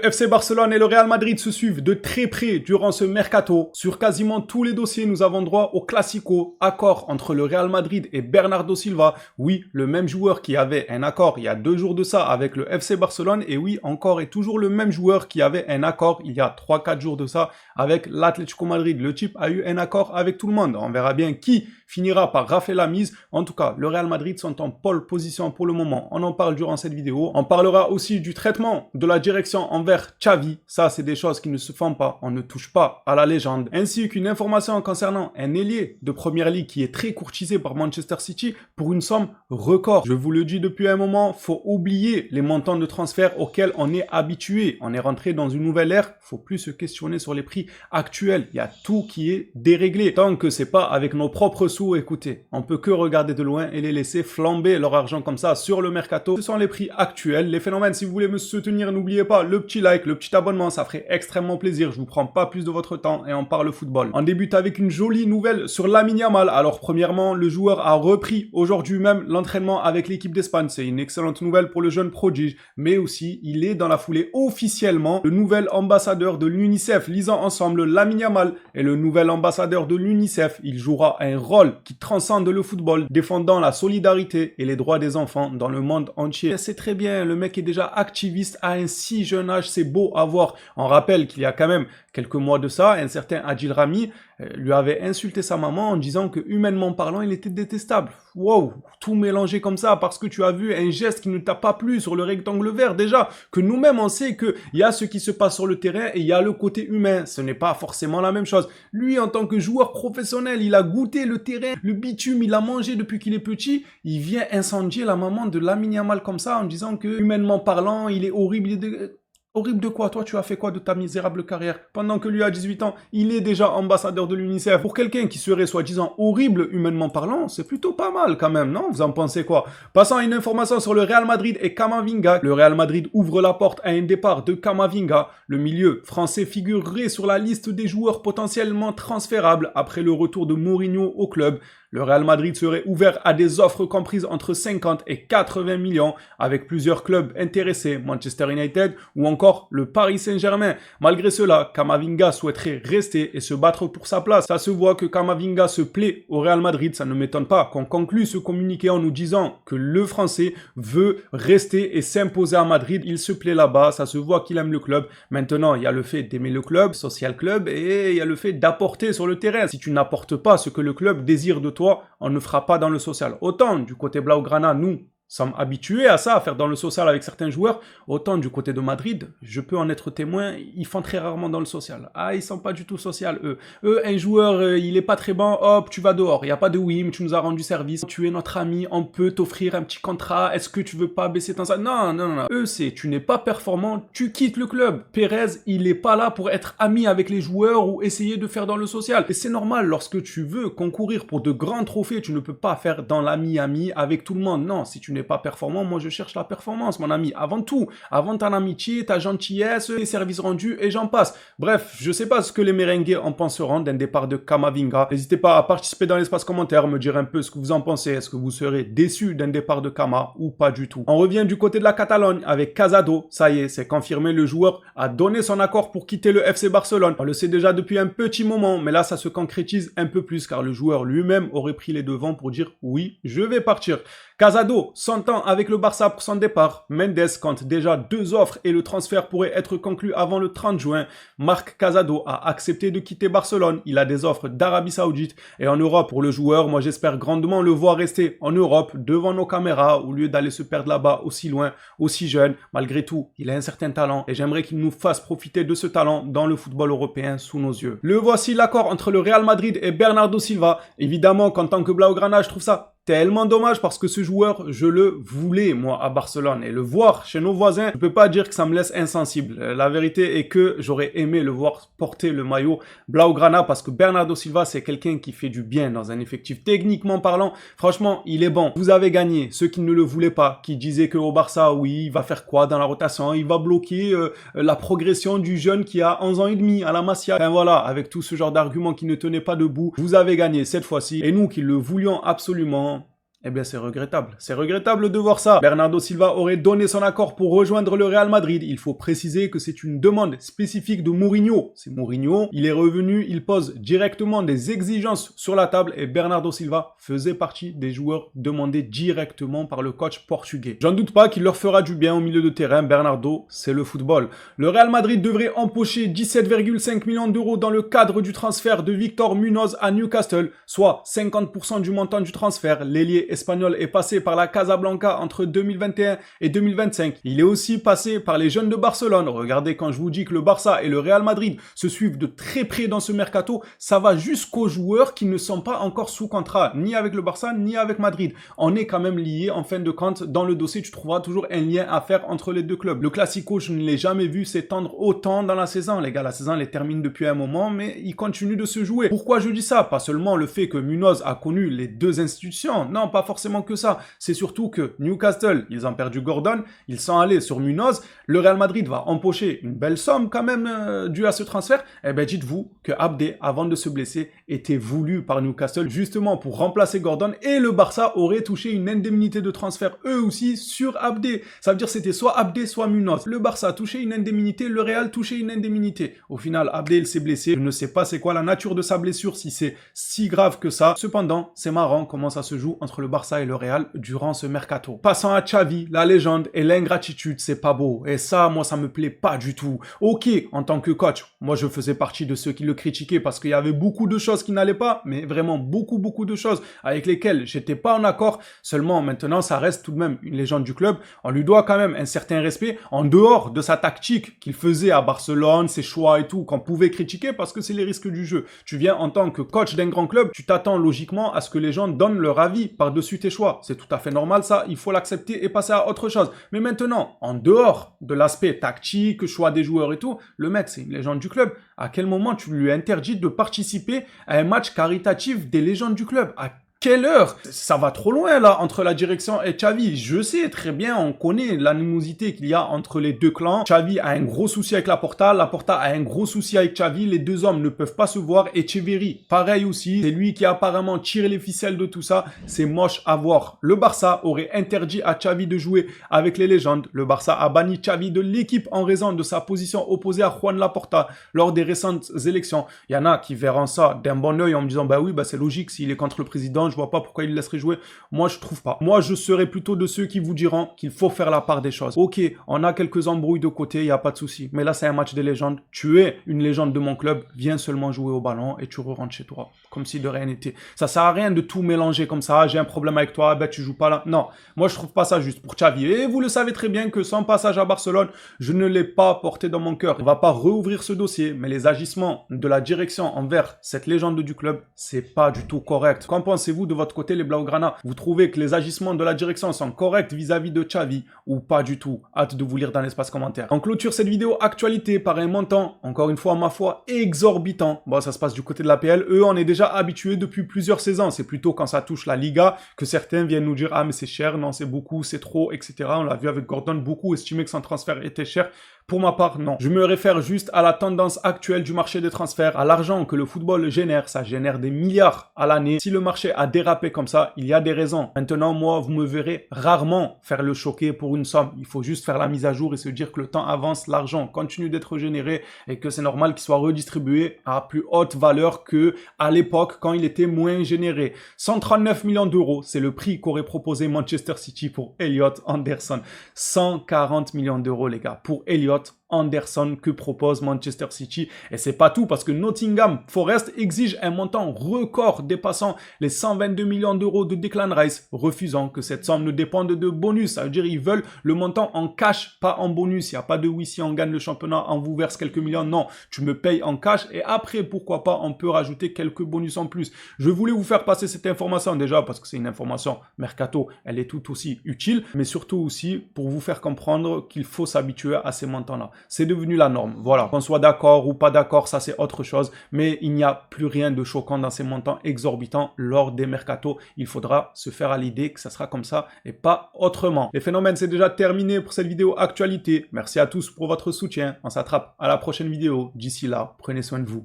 FC Barcelone et le Real Madrid se suivent de très près durant ce mercato. Sur quasiment tous les dossiers, nous avons droit au Classico, accord entre le Real Madrid et Bernardo Silva. Oui, le même joueur qui avait un accord il y a 2 jours de ça avec le FC Barcelone. Et oui, encore et toujours le même joueur qui avait un accord il y a 3-4 jours de ça avec l'Atlético Madrid. Le type a eu un accord avec tout le monde. On verra bien qui finira par rafler la mise. En tout cas, le Real Madrid sont en pole position pour le moment. On en parle durant cette vidéo. On parlera aussi du traitement de la direction envers Xavi. Ça, c'est des choses qui ne se font pas. On ne touche pas à la légende. Ainsi qu'une information concernant un ailier de Première Ligue qui est très courtisé par Manchester City pour une somme record. Je vous le dis depuis un moment, faut oublier les montants de transfert auxquels on est habitué. On est rentré dans une nouvelle ère. Faut plus se questionner sur les prix actuels. Il y a tout qui est déréglé. Tant que c'est pas avec nos propres sous, écoutez, on peut que regarder de loin et les laisser flamber leur argent comme ça sur le mercato. Ce sont les prix actuels, les phénomènes. Si vous voulez me soutenir, n'oubliez pas le petit like, le petit abonnement, ça ferait extrêmement plaisir. Je vous prends pas plus de votre temps et on parle football. On débute avec une jolie nouvelle sur Lamine Yamal. Alors premièrement, le joueur a repris aujourd'hui même l'entraînement avec l'équipe d'Espagne. C'est une excellente nouvelle pour le jeune prodige, mais aussi il est dans la foulée officiellement le nouvel ambassadeur de l'UNICEF. Lisant ensemble, Lamine Yamal est le nouvel ambassadeur de l'UNICEF. Il jouera un rôle qui transcende le football, défendant la solidarité et les droits des enfants dans le monde entier. C'est très bien, le mec est déjà activiste à un si jeune âge, c'est beau à voir. On rappelle qu'il y a quand même quelques mois de ça, un certain Adil Rami lui avait insulté sa maman en disant que humainement parlant, il était détestable. Wow, tout mélangé comme ça parce que tu as vu un geste qui ne t'a pas plu sur le rectangle vert. Déjà, que nous-mêmes on sait qu'il y a ce qui se passe sur le terrain et il y a le côté humain. Ce n'est pas forcément la même chose. Lui, en tant que joueur professionnel, il a goûté le terrain, le bitume, il a mangé depuis qu'il est petit. Il vient incendier la maman de Lamine Yamal comme ça en disant que humainement parlant, il est horrible. Horrible de quoi? Toi, tu as fait quoi de ta misérable carrière? Pendant que lui, à 18 ans, il est déjà ambassadeur de l'UNICEF. Pour quelqu'un qui serait soi-disant horrible humainement parlant, c'est plutôt pas mal quand même, non? Vous en pensez quoi? Passant à une information sur le Real Madrid et Camavinga. Le Real Madrid ouvre la porte à un départ de Camavinga. Le milieu français figurerait sur la liste des joueurs potentiellement transférables après le retour de Mourinho au club. Le Real Madrid serait ouvert à des offres comprises entre 50 et 80 millions avec plusieurs clubs intéressés, Manchester United ou encore le Paris Saint-Germain. Malgré cela, Camavinga souhaiterait rester et se battre pour sa place. Ça se voit que Camavinga se plaît au Real Madrid. Ça ne m'étonne pas qu'on conclue ce communiqué en nous disant que le Français veut rester et s'imposer à Madrid. Il se plaît là-bas, ça se voit qu'il aime le club. Maintenant, il y a le fait d'aimer le club, social club, et il y a le fait d'apporter sur le terrain. Si tu n'apportes pas ce que le club désire de toi, on ne fera pas dans le social. Autant du côté Blaugrana, nous sommes habitués à ça, à faire dans le social avec certains joueurs, autant du côté de Madrid, je peux en être témoin, ils font très rarement dans le social. Ah, ils sont pas du tout social, eux. Eux, un joueur, il est pas très bon, hop, tu vas dehors. Il y a pas de oui, mais tu nous as rendu service, tu es notre ami, on peut t'offrir un petit contrat, est-ce que tu veux pas baisser ton salaire? Non, non, non. Eux, c'est, tu n'es pas performant, tu quittes le club. Pérez, il est pas là pour être ami avec les joueurs ou essayer de faire dans le social. Et c'est normal, lorsque tu veux concourir pour de grands trophées, tu ne peux pas faire dans l'ami-ami avec tout le monde. Non, si tu n'es pas performant, moi je cherche la performance, mon ami, avant tout, avant ta amitié, ta gentillesse, les services rendus et j'en passe. Bref, je sais pas ce que les merengues en penseront d'un départ de Camavinga. N'hésitez pas à participer dans l'espace commentaire, me dire un peu ce que vous en pensez. Est-ce que vous serez déçu d'un départ de Cama ou pas du tout? On revient du côté de la Catalogne avec Casado. Ça y est, c'est confirmé, le joueur a donné son accord pour quitter le FC Barcelone. On le sait déjà depuis un petit moment, mais là ça se concrétise un peu plus car le joueur lui-même aurait pris les devants pour dire oui, je vais partir. Casado s'entend avec le Barça pour son départ. Mendes compte déjà 2 offres et le transfert pourrait être conclu avant le 30 juin. Marc Casado a accepté de quitter Barcelone. Il a des offres d'Arabie Saoudite et en Europe pour le joueur. Moi, j'espère grandement le voir rester en Europe devant nos caméras au lieu d'aller se perdre là-bas aussi loin, aussi jeune. Malgré tout, il a un certain talent et j'aimerais qu'il nous fasse profiter de ce talent dans le football européen sous nos yeux. Le voici l'accord entre le Real Madrid et Bernardo Silva. Évidemment qu'en tant que Blaugrana, je trouve ça tellement dommage parce que ce joueur, je le voulais, moi, à Barcelone. Et le voir chez nos voisins, je peux pas dire que ça me laisse insensible. La vérité est que j'aurais aimé le voir porter le maillot Blaugrana parce que Bernardo Silva, c'est quelqu'un qui fait du bien dans un effectif. Techniquement parlant, franchement, il est bon. Vous avez gagné. Ceux qui ne le voulaient pas, qui disaient qu'au Barça, oui, il va faire quoi dans la rotation? Il va bloquer la progression du jeune qui a 11 ans et demi à la Masia. Enfin voilà, avec tout ce genre d'arguments qui ne tenaient pas debout, vous avez gagné cette fois-ci. Et nous qui le voulions absolument, Eh bien, c'est regrettable. C'est regrettable de voir ça. Bernardo Silva aurait donné son accord pour rejoindre le Real Madrid. Il faut préciser que c'est une demande spécifique de Mourinho. C'est Mourinho. Il est revenu, il pose directement des exigences sur la table et Bernardo Silva faisait partie des joueurs demandés directement par le coach portugais. J'en doute pas qu'il leur fera du bien au milieu de terrain. Bernardo, c'est le football. Le Real Madrid devrait empocher 17,5 millions d'euros dans le cadre du transfert de Victor Munoz à Newcastle, soit 50% du montant du transfert. L'ailier espagnol est passé par la Casablanca entre 2021 et 2025. Il est aussi passé par les jeunes de Barcelone. Regardez, quand je vous dis que le Barça et le Real Madrid se suivent de très près dans ce mercato, ça va jusqu'aux joueurs qui ne sont pas encore sous contrat, ni avec le Barça, ni avec Madrid. On est quand même liés, en fin de compte, dans le dossier, tu trouveras toujours un lien à faire entre les deux clubs. Le Classico, je ne l'ai jamais vu s'étendre autant dans la saison. Les gars, la saison, elle est terminée depuis un moment, mais il continue de se jouer. Pourquoi je dis ça? Pas seulement le fait que Munoz a connu les deux institutions, non, pas forcément que ça. C'est surtout que Newcastle, ils ont perdu Gordon, ils sont allés sur Munoz, le Real Madrid va empocher une belle somme quand même due à ce transfert. Eh ben dites-vous que Abdé, avant de se blesser, était voulu par Newcastle justement pour remplacer Gordon et le Barça aurait touché une indemnité de transfert eux aussi sur Abdé. Ça veut dire que c'était soit Abdé, soit Munoz. Le Barça touchait une indemnité, le Real touchait une indemnité. Au final, Abdé, il s'est blessé. Je ne sais pas c'est quoi la nature de sa blessure, si c'est si grave que ça. Cependant, c'est marrant comment ça se joue entre le Barça et le Real durant ce mercato. Passant à Xavi, la légende et l'ingratitude, c'est pas beau. Et ça, moi, ça me plaît pas du tout. Ok, en tant que coach, moi, je faisais partie de ceux qui le critiquaient parce qu'il y avait beaucoup de choses qui n'allaient pas, mais vraiment beaucoup de choses avec lesquelles j'étais pas en accord. Seulement, maintenant, ça reste tout de même une légende du club. On lui doit quand même un certain respect en dehors de sa tactique qu'il faisait à Barcelone, ses choix et tout, qu'on pouvait critiquer parce que c'est les risques du jeu. Tu viens en tant que coach d'un grand club, tu t'attends logiquement à ce que les gens donnent leur avis par-dessus tes choix. C'est tout à fait normal ça, il faut l'accepter et passer à autre chose. Mais maintenant, en dehors de l'aspect tactique, choix des joueurs et tout, le mec c'est une légende du club. À quel moment tu lui interdis de participer à un match caritatif des légendes du club? À quelle heure? Ça va trop loin là entre la direction et Xavi. Je sais très bien, on connaît l'animosité qu'il y a entre les deux clans. Xavi a un gros souci avec Laporta a un gros souci avec Xavi. Les deux hommes ne peuvent pas se voir. Et Echeverri, pareil aussi. C'est lui qui a apparemment tiré les ficelles de tout ça. C'est moche à voir. Le Barça aurait interdit à Xavi de jouer avec les légendes. Le Barça a banni Xavi de l'équipe en raison de sa position opposée à Juan Laporta lors des récentes élections. Il y en a qui verront ça d'un bon œil en me disant bah oui, bah c'est logique, s'il est contre le président, je vois pas pourquoi il laisserait jouer. Moi, je trouve pas. Moi, je serais plutôt de ceux qui vous diront qu'il faut faire la part des choses. Ok, on a quelques embrouilles de côté, il y a pas de souci. Mais là, c'est un match des légendes. Tu es une légende de mon club, viens seulement jouer au ballon et tu rentres chez toi. Comme si de rien n'était. Ça sert à rien de tout mélanger comme ça. J'ai un problème avec toi, ben tu joues pas là. Non, moi, je trouve pas ça juste pour Xavi. Et vous le savez très bien que son passage à Barcelone, je ne l'ai pas porté dans mon cœur. On va pas rouvrir ce dossier, mais les agissements de la direction envers cette légende du club, c'est pas du tout correct. Qu'en pensez-vous de votre côté les Blaugrana? Vous trouvez que les agissements de la direction sont corrects vis-à-vis de Xavi ou pas du tout? Hâte de vous lire dans l'espace commentaire. On clôture cette vidéo actualité par un montant, encore une fois ma foi, exorbitant. Bon, ça se passe du côté de l'APL. Eux, on est déjà habitués depuis plusieurs saisons. C'est plutôt quand ça touche la Liga que certains viennent nous dire « Ah, mais c'est cher, non, c'est beaucoup, c'est trop, etc. » On l'a vu avec Gordon, beaucoup estimaient que son transfert était cher. Pour ma part, non. Je me réfère juste à la tendance actuelle du marché des transferts, à l'argent que le football génère. Ça génère des milliards à l'année. Si le marché a dérapé comme ça, il y a des raisons. Maintenant, moi, vous me verrez rarement faire le choquer pour une somme. Il faut juste faire la mise à jour et se dire que le temps avance, l'argent continue d'être généré et que c'est normal qu'il soit redistribué à plus haute valeur que à l'époque quand il était moins généré. 139 millions d'euros, c'est le prix qu'aurait proposé Manchester City pour Elliot Anderson. 140 millions d'euros, les gars, pour Elliot Anderson que propose Manchester City. Et c'est pas tout parce que Nottingham Forest exige un montant record dépassant les 122 millions d'euros de Declan Rice, refusant que cette somme ne dépende de bonus. Ça veut dire ils veulent le montant en cash, pas en bonus. Il n'y a pas de oui, si on gagne le championnat, on vous verse quelques millions. Non, tu me payes en cash et après, pourquoi pas, on peut rajouter quelques bonus en plus. Je voulais vous faire passer cette information déjà parce que c'est une information mercato, elle est tout aussi utile, mais surtout aussi pour vous faire comprendre qu'il faut s'habituer à ces montants-là. C'est devenu la norme. Voilà. Qu'on soit d'accord ou pas d'accord, ça c'est autre chose. Mais il n'y a plus rien de choquant dans ces montants exorbitants lors des mercatos. Il faudra se faire à l'idée que ça sera comme ça et pas autrement. Les phénomènes, c'est déjà terminé pour cette vidéo actualité. Merci à tous pour votre soutien. On s'attrape à la prochaine vidéo. D'ici là, prenez soin de vous.